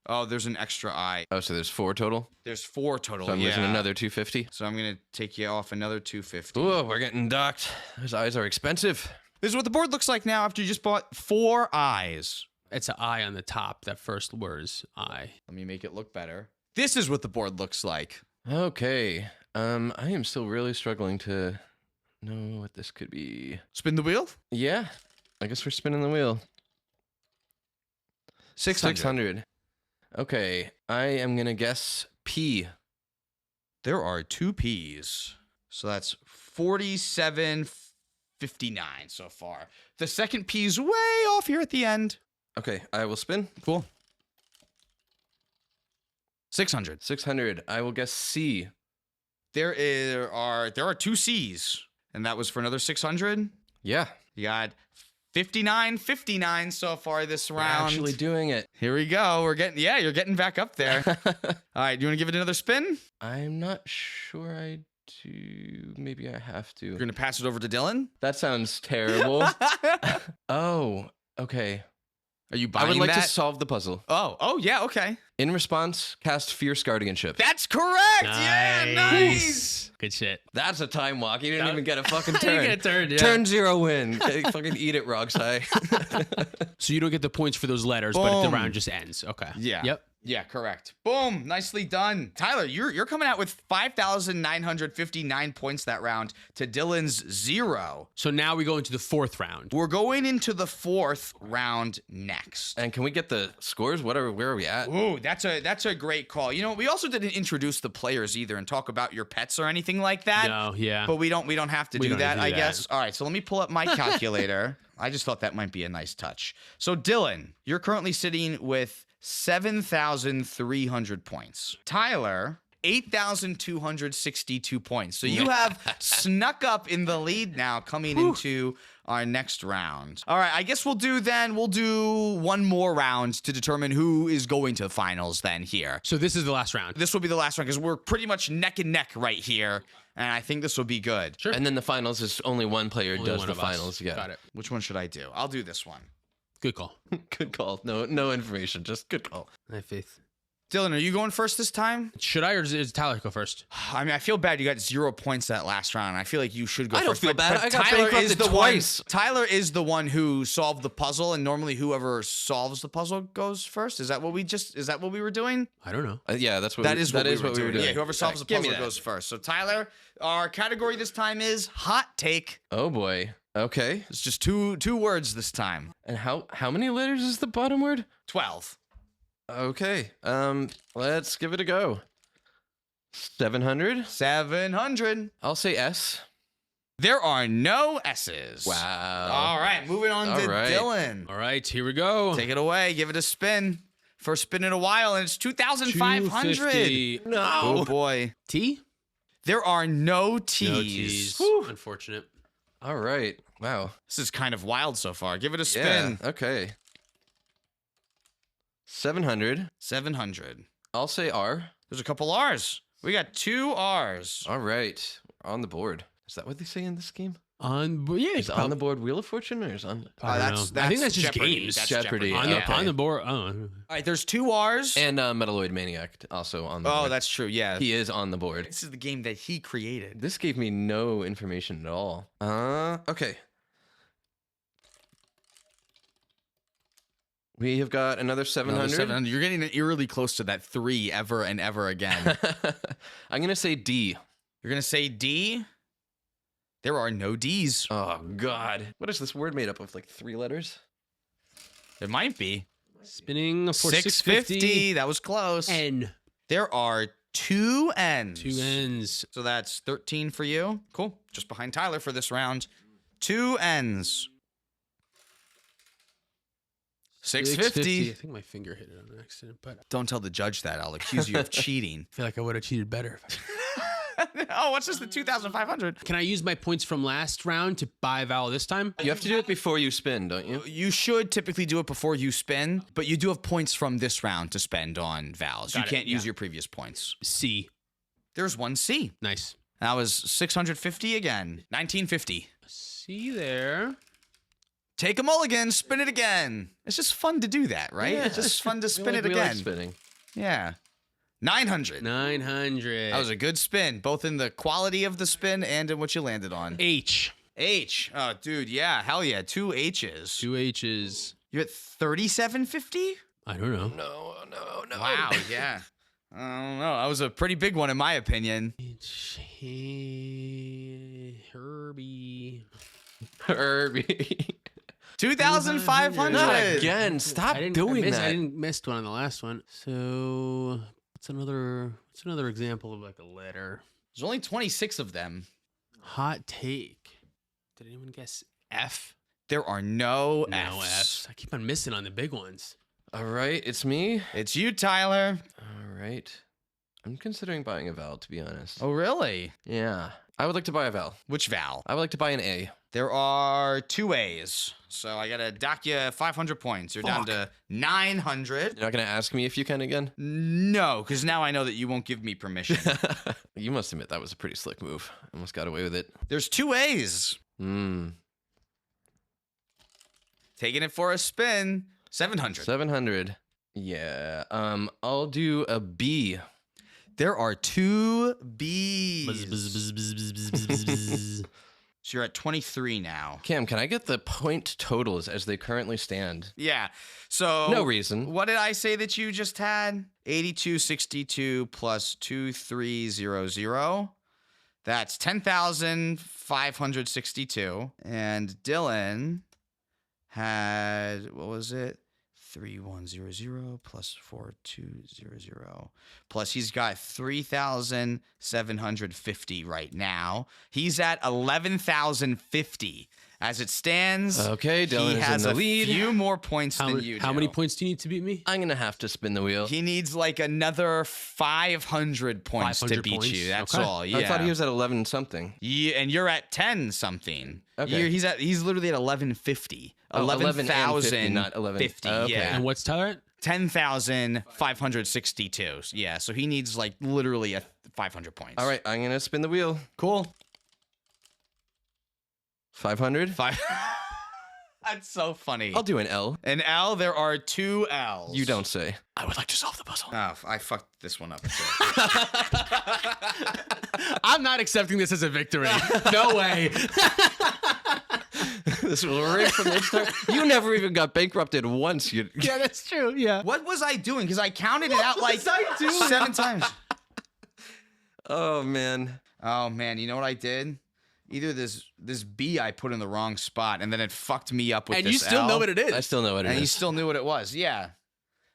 Oh, there's an extra I. Oh, so there's 4 total. There's 4 total. So I'm losing yeah. another 250. So I'm going to take you off another 250. Ooh, we're getting docked. Those I's are expensive. This is what the board looks like now after you just bought 4 I's. It's an I on the top. That first word is I. Let me make it look better. This is what the board looks like. Okay. I am still really struggling to know what this could be. Spin the wheel. Yeah. I guess we're spinning the wheel. 600. 600. Okay. I am going to guess P. There are 2 P's. So that's 47.59 so far. The second P's way off here at the end. Okay. I will spin. Cool. 600. 600. I will guess C. There are 2 C's. And that was for another 600. Yeah. You got 59.59 so far this round. Actually doing it. Here we go. You're getting back up there. All right, do you want to give it another spin? I'm not sure I do. Maybe I have to. You're going to pass it over to Dylan? That sounds terrible. Oh, okay. Are you buying I would like that? to solve the puzzle. Oh, yeah, okay. In response, cast Fierce Guardianship. That's correct. Yeah, nice. Good shit. That's a time walk. You didn't even get a fucking You turn. get a turn, yeah. Turn 0 win. Okay, fucking eat it, Rogsai. So you don't get the points for those letters, but the Boom. round just ends. Okay. Yeah. Yep. Yeah, correct. Boom. Nicely done. Tyler, you're coming out with 5,959 points that round to Dylan's 0. So now we go into the 4th round. We're going into the 4th round next. And can we get the scores? Where are we at? Ooh, that's a great call. You know, we also didn't introduce the players either and talk about your pets or anything like that. No, yeah. But we don't have to We do don't that, have to I do guess. that. All right, so let me pull up my calculator. I just thought that might be a nice touch. So Dylan, you're currently sitting with 7,300 points. Tyler, 8,262 points. So you have snuck up in the lead now coming into our next round. All right, I guess we'll do one more round to determine who is going to the finals then here. So this is the last round. This will be the last round because we're pretty much neck and neck right here. And I think this will be good. Sure. And then the finals is only one player Only does one the of us. finals. Yeah. Got it. Which one should I do? I'll do this one. Good call. Good call. No information. Just good call. I have faith. Dylan, are you going first this time? Should I or does Tyler go first? I mean, I feel bad you got 0 points that last round. I feel like you should go I don't first. feel bad. I got Tyler is bankrupted the twice. one. Tyler is the one who solved the puzzle, and normally whoever solves the puzzle goes first. Is that what we were doing? I don't know. Yeah, that's what That is what we were doing. doing. Yeah, whoever solves the Give me puzzle that. goes first. So Tyler, our category this time is hot take. Oh boy. Okay. It's just two words this time. And how many letters is the bottom word? 12. Okay. Let's give it a go. 700. 700. I'll say S. There are no S's. Wow. All right, moving on to All right. Dylan. All right, here we go. Take it away. Give it a spin. First spin in a while, and it's 2,500. 250. No. Oh, boy. T? There are no T's. No T's. Whew. Unfortunate. All right. Wow. This is kind of wild so far. Give it a Yeah. spin. Okay. 700. 700. I'll say R. There's a couple R's. We got 2 R's. All right. We're on the board. Is that what they say in this game? Yeah. Is on the board Wheel of Fortune or is on? I don't know. I think that's just Jeopardy. games. That's Jeopardy. On, Okay. on the board. Oh. All right, there's 2 R's. And Metalloid Maniac also on the board. Oh, that's true. Yeah. He is on the board. This is the game that he created. This gave me no information at all. Okay. We have got another 700. 700. You're getting eerily close to that 3 ever and ever again. I'm going to say D. You're going to say D? There are no D's. Oh, God. What is this word made up of? Like 3 letters? It might be. Spinning for 650. That was close. N. There are 2 N's. 2 N's. So that's 13 for you. Cool. Just behind Tyler for this round. 2 N's. 650. I think my finger hit it on accident, but I Don't tell the judge that. I'll accuse you of cheating. feel like I would have cheated better. Oh, what's this? The 2,500. Can I use my points from last round to buy a vowel this time? You have to do it before you spin, don't you? You should typically do it before you spin, but you do have points from this round to spend on vowels. You Got it, can't use yeah. your previous points. C. There's 1 C. Nice. That was 650 again. 1950. C there. Take a mulligan, spin it again. It's just fun to do that, right? Yeah. It's just fun to spin it We like again. spinning. Yeah. 900. 900. That was a good spin, both in the quality of the spin and in what you landed on. H. H. Oh, dude, yeah. Hell yeah. 2 H's. 2 H's. You're at 3750? I don't know. No. Wow, yeah. I don't know. That was a pretty big one in my opinion. Herbie. Herbie. 2,500. Not again. Stop doing that. I didn't miss one on the last one. So what's another example of like a letter? There's only 26 of them. Hot take. Did anyone guess F? There are no No Fs. Fs. I keep on missing on the big ones. All right, it's me. It's you, Tyler. All right. I'm considering buying a vowel, to be honest. Oh, really? Yeah. I would like to buy a vowel. Which vowel? I would like to buy an A. There are 2 A's. So I got to dock you 500 points. You're down to 900. You're not going to ask me if you can again? No, because now I know that you won't give me permission. You must admit that was a pretty slick move. Almost got away with it. There's 2 A's. Taking it for a spin. 700. 700. Yeah. I'll do a B. There are 2 B's. Buzz, buzz, buzz, buzz, buzz, buzz, buzz, buzz. So you're at 23 now. Cam, can I get the point totals as they currently stand? Yeah. So No reason. What did I say that you just had? 8262 plus 2300. That's 10,562. And Dylan had, what was it? 3100 plus 4200 plus he's got 3,750 right now. He's at 11,050 as it stands. Okay, Dylan he is has in the lead. a few more points than you do. How many points do you need to beat me? I'm going to have to spin the wheel. He needs like another 500 points to 500 beat points? you. That's Okay. all. Yeah. I thought he was at 11 something. Yeah, and you're at 10 something. Okay. He's literally at 1150. Oh, 11,050, not 11. 50. Oh, okay. Yeah. And what's Tyler at? 10,562. Yeah, so he needs like literally 500 points. All right, I'm going to spin the wheel. Cool. 500. 5. That's so funny. I'll do an L. An L, there are 2 L's. You don't say. I would like to solve the puzzle. Oh, I fucked this one up. I'm not accepting this as a victory. No way. This was rigged from the start. You never even got bankrupted once. You. Yeah, that's true. Yeah. What was I doing? Because I counted it out like 7 times. Oh man. Oh man, you know what I did? Either this B I put in the wrong spot, and then it fucked me up with And this you still L, know what it is. I still know what it and you is. still knew what it was. Yeah.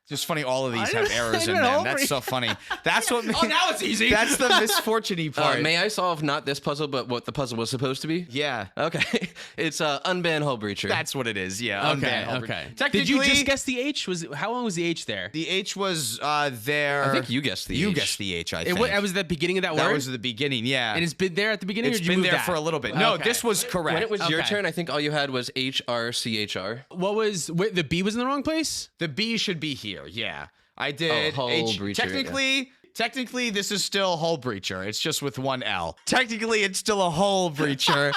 Just funny, all of these I have didn't- errors I in didn't them. know. That's so funny. That's what. Oh, now it's easy. That's the misfortune-y part. May I solve not this puzzle, but what the puzzle was supposed to be? Yeah. Okay. It's unban hull breacher. That's what it is. Yeah. Okay. unban Hulk. Okay. Technically, Did you just guess the H? How long was the H there? the H was there? I think you guessed the You H. guessed the H. I It think was the beginning of that that word. was the beginning. Yeah. And it's been there at the beginning. It's or did you been move there that? for a little bit. No, Okay. this was correct. When it was your Okay. turn, I think all you had was HRCHR. What was the B was in the wrong place? The B should be here. Yeah. I did. hull breacher, Technically, this is still hull breacher. It's just with 1 L. Technically, it's still a hull breacher.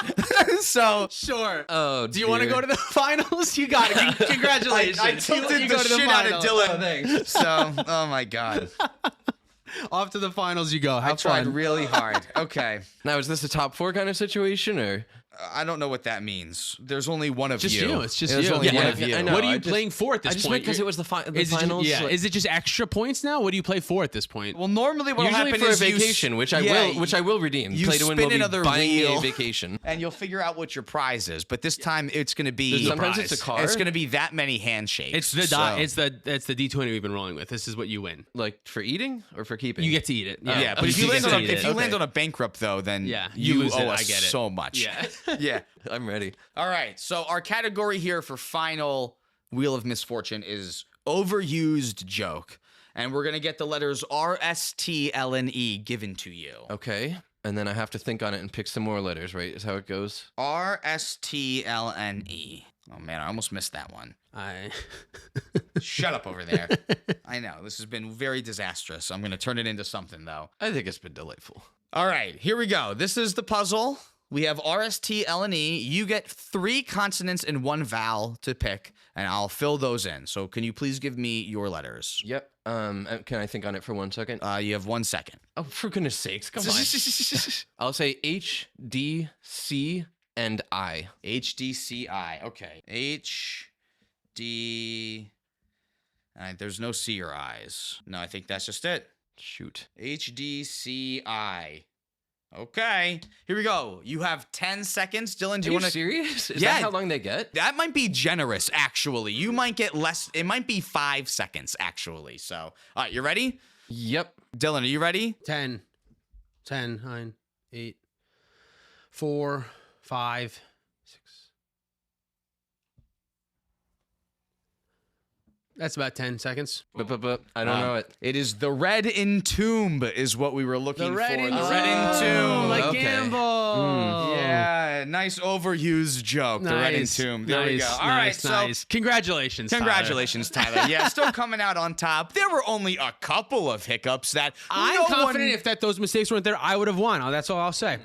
So Sure. Oh, Do you want to go to the finals? You got it. Congratulations. I tilted You the go to shit out of finals. Dylan. thanks. So, oh my god, Off to the finals you go. I Have tried fun. really hard. Okay, Now, is this a top 4 kind of situation, or? I don't know what that means. There's only one of Just you. It's just There's you. only Yeah, one yeah, of you. I know. What are you I just- playing for at this I just point? meant because it was the Is it finals. Just, yeah. like- Is it just extra points now? What do you play for at this point? Well, normally what'll Usually happen for a is vacation, which I will redeem. you Play to win spin will be another buying me wheel. a vacation. and you'll figure out what your prize is. But this time, it's going to be Sometimes it's a car. It's going to be that many handshakes. It's the So- it's the D20 we've been rolling with. This is what you win. Like for eating or for keeping? You get to eat it. Yeah, Yeah, but Okay. if you You land get on to a, eat if it. you land Okay. on a bankrupt though, then Yeah, you you lose owe it. us I get it. so much. Yeah. Yeah. I'm ready. All right. So our category here for final Wheel of Misfortune is overused joke, and we're gonna get the letters R, S, T, L, and E given to you. Okay. And then I have to think on it and pick some more letters, right? Is how it goes. R, S, T, L, N, E. Oh man, I almost missed that one. Shut up over there. I know this has been very disastrous. I'm gonna turn it into something though. I think it's been delightful. All right, here we go. This is the puzzle. We have R, S, T, L, and E. You get 3 consonants and 1 vowel to pick, and I'll fill those in. So can you please give me your letters? Yep. Can I think on it for 1 second? You have 1 second. Oh, for goodness sakes. Come on. I'll say H, D, C, and I. H, D, C, I. Okay. H, HD. There's no C or I's. No, I think that's just it. Shoot. HDCI. Okay, here we go. You have 10 seconds. Dylan, do Are you you want to? serious? Is Yeah. that how long they get? That might be generous, actually. You might get less. It might be 5 seconds, actually. So, all right, you ready? Yep. Dylan, are you ready? 10, 9, 8, 4, 5, 6. That's about 10 seconds. But I don't know it. It is the Red Entomb is what we were looking for. The Red Oh, Entomb. like Okay. Gamble. Yeah, nice overused joke. The Red Entomb. There we go. All right, so congratulations, congratulations, Tyler. Yeah, still coming out on top. There were only a couple of hiccups that I'm confident if those mistakes weren't there, I would have won. Oh, that's all I'll say.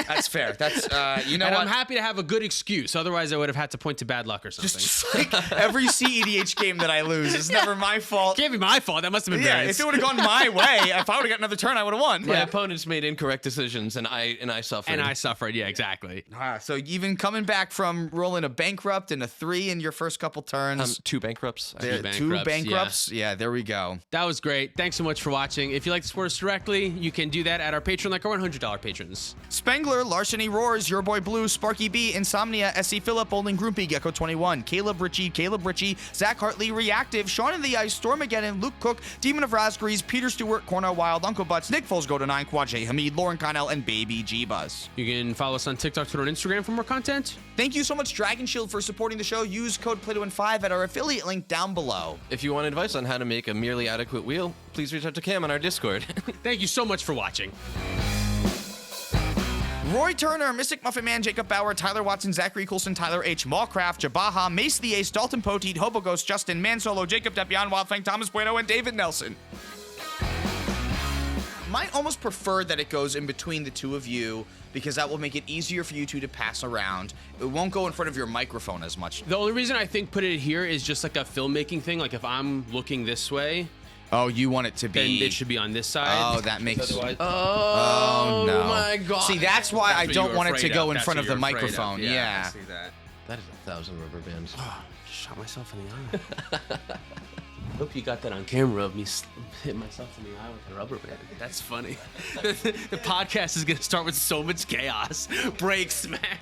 That's fair. That's you know and what? I'm happy to have a good excuse. Otherwise, I would have had to point to bad luck or something. Just like every cEDH game that I lose, it's never my fault. Can't be my fault. That must have been Yeah, Barrett's. if it would have gone my way, if I would have got another turn, I would have won. My opponents made incorrect decisions, and I suffered. And I suffered. Yeah, exactly. So even coming back from rolling a bankrupt and a 3 in your first couple turns. 2 bankrupts. Two bankrupts. Yeah, there we go. That was great. Thanks so much for watching. If you'd like to support us directly, you can do that at our Patreon, like our $100 patrons. Spengler, Larceny Roars, Your Boy Blue, Sparky B, Insomnia, SC Phillip, Bowling Groupie, Gecko 21, Caleb Ritchie, Zach Hartley, Reactive, Sean in the Ice, Stormageddon, Luke Cook, Demon of Raspberries, Peter Stewart, Cornell Wild, Uncle Butts, Nick Foles, Go to 9, Quad J, Hamid, Lauren Connell, and Baby G Buzz. You can follow us on TikTok, Twitter, and Instagram for more content. Thank you so much, Dragon Shield, for supporting the show. Use code PLAYTOWIN5 at our affiliate link down below. If you want advice on how to make a merely adequate wheel, please reach out to Cam on our Discord. Thank you so much for watching. Roy Turner, Mystic Muffin Man, Jacob Bauer, Tyler Watson, Zachary Coulson, Tyler H, Mallcraft, Jabaha, Mace the Ace, Dalton Poteet, Hobo Ghost, Justin, Man Solo, Jacob Depion, Wildfang, Thomas Bueno, and David Nelson. Might almost prefer that it goes in between the two of you because that will make it easier for you two to pass around. It won't go in front of your microphone as much. The only reason I think put it here is just like a filmmaking thing. Like if I'm looking this way, Oh, you want it to be... then it should be on this side. Oh, that makes... Oh, no. my God. See, that's why I what don't you were want it to afraid go of. in That's front what of the you were afraid of. microphone. Yeah, Yeah. I see that. That is 1,000 rubber bands. Shot myself in the eye. Hope you got that on camera of me hit myself in the eye with a rubber band. That's funny. The podcast is going to start with so much chaos. Break, smack.